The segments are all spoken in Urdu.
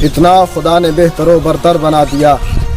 اتنا خدا نے بہتر و برتر بنا دیا،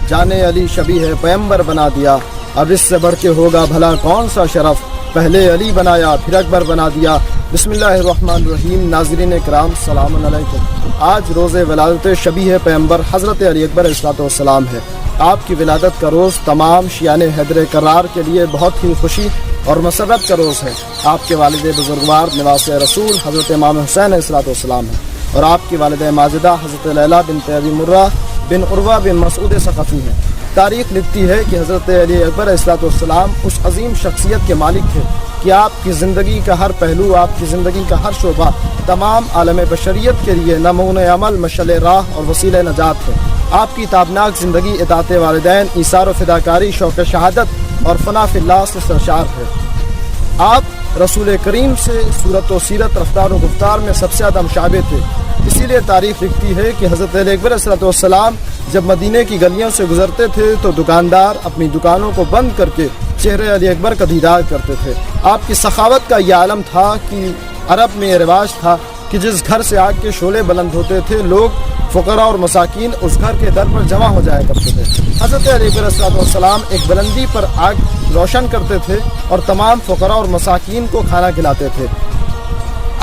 جانے علی شبیہ پیمبر بنا دیا، اب اس سے بڑھ کے ہوگا بھلا کون سا شرف، پہلے علی بنایا پھر اکبر بنا دیا۔ بسم اللہ الرحمن الرحیم۔ ناظرین کرام السلام علیکم۔ آج روز ولادت شبیہ پیمبر حضرت علی اکبر علیہ السلام ہے۔ آپ کی ولادت کا روز تمام شیعان حیدر کرار کے لیے بہت ہی خوشی اور مسرت کا روز ہے۔ آپ کے والد بزرگوار نواس رسول حضرت امام حسین علیہ السلام ہیں، اور آپ کی والدہ ماجدہ حضرت لیلہ بنت ابی مرہ بن عروہ بن مسعود ثقفی ہیں۔ تاریخ لکھتی ہے کہ حضرت علی اکبر علیہ السلام اس عظیم شخصیت کے مالک تھے کہ آپ کی زندگی کا ہر پہلو، آپ کی زندگی کا ہر شعبہ تمام عالم بشریت کے لیے نمونۂ عمل، مشعل راہ اور وسیلہ نجات ہے۔ آپ کی تابناک زندگی اطاعت والدین، ایثار و فداکاری، شوق شہادت اور فنا فی اللہ سے سرشار ہے۔ آپ رسول کریم سے صورت و سیرت، رفتار و گفتار میں سب سے زیادہ مشابہ تھے۔ اسی لیے تاریخ لکھتی ہے کہ حضرت علی اکبر علیہ السلام جب مدینہ کی گلیوں سے گزرتے تھے تو دکاندار اپنی دکانوں کو بند کر کے چہرے علی اکبر کا دیدار کرتے تھے۔ آپ کی سخاوت کا یہ عالم تھا کہ عرب میں یہ رواج تھا کہ جس گھر سے آگ کے شعلے بلند ہوتے تھے، لوگ فقراء اور مساکین اس گھر کے در پر جمع ہو جایا کرتے تھے۔ حضرت علی اکبر علیہ السلام ایک بلندی پر آگ روشن کرتے تھے اور تمام فقراء اور مساکین کو کھانا کھلاتے تھے۔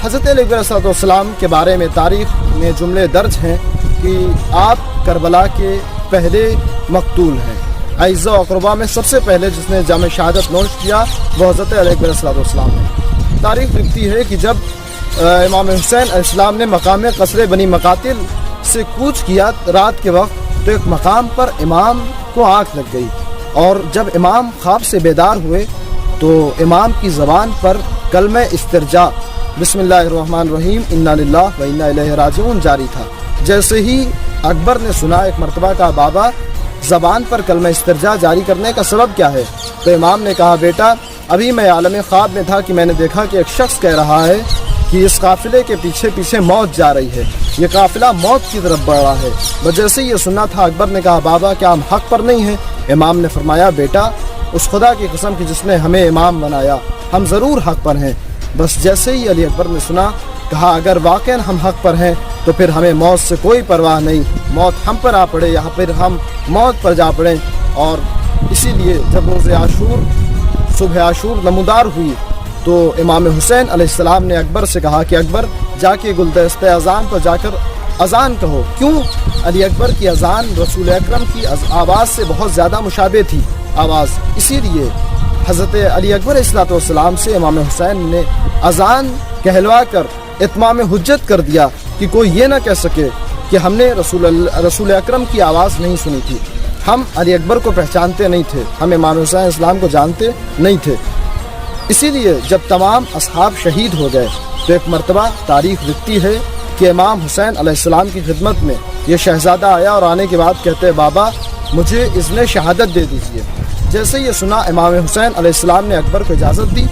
حضرت علی اکبر علیہ السلام کے بارے میں تاریخ میں جملے درج ہیں کہ آپ کربلا کے پہلے مقتول ہیں۔ اعزاء و اقربا میں سب سے پہلے جس نے جام شہادت نوش کیا وہ حضرت علی اکبر علیہ السلام ہے۔ تاریخ لکھتی ہے کہ جب امام حسین علیہ السلام نے مقام قصر بنی مقاتل سے کوچ کیا رات کے وقت، تو ایک مقام پر امام کو آنکھ لگ گئی، اور جب امام خواب سے بیدار ہوئے تو امام کی زبان پر کلمہ استرجاع بسم اللہ الرحمن الرحیم انا للہ و انا الیہ راجعون جاری تھا۔ جیسے ہی اکبر نے سنا ایک مرتبہ کا بابا زبان پر کلمہ استرجاع جاری کرنے کا سبب کیا ہے، تو امام نے کہا بیٹا ابھی میں عالم خواب میں تھا کہ میں نے دیکھا کہ ایک شخص کہہ رہا ہے کہ اس قافلے کے پیچھے پیچھے موت جا رہی ہے، یہ قافلہ موت کی طرف بڑھ رہا ہے۔ جیسے یہ سننا تھا اکبر نے کہا بابا کیا ہم حق پر نہیں ہیں؟ امام نے فرمایا بیٹا اس خدا کی قسم کی جس نے ہمیں امام بنایا ہم ضرور حق پر ہیں۔ بس جیسے ہی علی اکبر نے سنا کہا اگر واقعا ہم حق پر ہیں تو پھر ہمیں موت سے کوئی پرواہ نہیں، موت ہم پر آ پڑے یا پھر ہم موت پر جا پڑیں۔ اور اسی لیے جب روز عاشور صبح عاشور نمودار ہوئی تو امام حسین علیہ السلام نے اکبر سے کہا کہ اکبر جا کے گلدستہ اذان پر جا کر اذان کہو۔ کیوں؟ علی اکبر کی اذان رسول اکرم کی آواز سے بہت زیادہ مشابہ تھی آواز، اسی لیے حضرت علی اکبر علیہ السلام سے امام حسین نے اذان کہلوا کر اتمام حجت کر دیا کہ کوئی یہ نہ کہہ سکے کہ ہم نے رسول اکرم کی آواز نہیں سنی تھی۔ ہم علی اکبر کو پہچانتے نہیں تھے، ہم امام حسین علیہ السلام کو جانتے نہیں تھے۔ اسی لیے جب تمام اصحاب شہید ہو گئے تو ایک مرتبہ تاریخ لکھتی ہے کہ امام حسین علیہ السلام کی خدمت میں یہ شہزادہ آیا اور آنے کے بعد کہتے بابا مجھے اذن شہادت دے دیجیے۔ جیسے یہ سنا امام حسین علیہ السلام نے اکبر کو اجازت دی،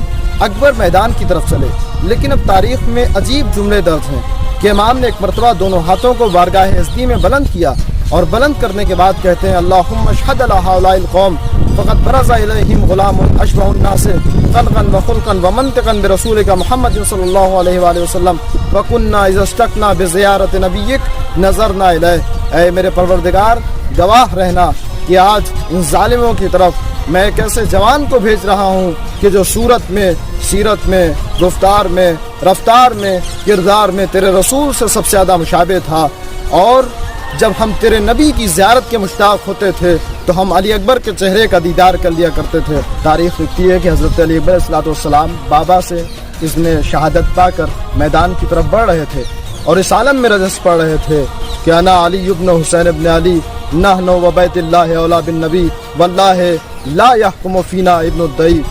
اکبر میدان کی طرف چلے۔ لیکن اب تاریخ میں عجیب جملے درج ہیں کہ امام نے ایک مرتبہ دونوں ہاتھوں کو بارگاہ عزدی میں بلند کیا، اور بلند کرنے کے بعد کہتے ہیں اللہم اشہد علی ہؤلاء القوم فقد برز الیہم غلام اشبہ الناس خلقا وخلقا ومنطقا برسولک محمد صلی اللہ علیہ وآلہ وسلم وکنا اذا اشتقنا بزیارت نبیک نظرنا الیہ۔ اے میرے پروردگار گواہ رہنا کہ آج ان ظالموں کی طرف میں ایک ایسے جوان کو بھیج رہا ہوں کہ جو صورت میں، سیرت میں، گفتار میں، رفتار میں، کردار میں تیرے رسول سے سب سے زیادہ مشابہ تھا، اور جب ہم تیرے نبی کی زیارت کے مشتاق ہوتے تھے تو ہم علی اکبر کے چہرے کا دیدار کر لیا کرتے تھے۔ تاریخ لکھتی ہے کہ حضرت علی اکبر علیہ السلام بابا سے اذن شہادت پا کر میدان کی طرف بڑھ رہے تھے، اور اس عالم میں رجس پڑھ رہے تھے کہ انا علی ابن حسین ابن علی نحن و بیت اللہ اولا بالنبی واللہ لا یحکم فینا ابن الدعی۔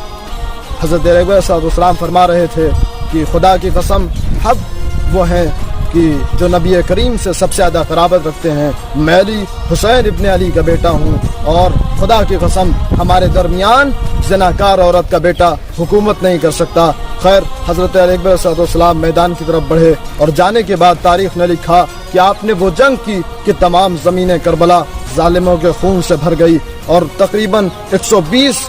حضرت علی اکبر علیہ السلام فرما رہے تھے کہ خدا کی قسم ہم وہ ہیں کہ جو نبی کریم سے سب سے زیادہ قرابت رکھتے ہیں، میں علی حسین ابن علی کا بیٹا ہوں، اور خدا کی قسم ہمارے درمیان زناکار عورت کا بیٹا حکومت نہیں کر سکتا۔ خیر حضرت علی اکبر علیہ السلام میدان کی طرف بڑھے، اور جانے کے بعد تاریخ نے لکھا کہ آپ نے وہ جنگ کی کہ تمام زمین کربلا ظالموں کے خون سے بھر گئی، اور تقریباً 120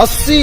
80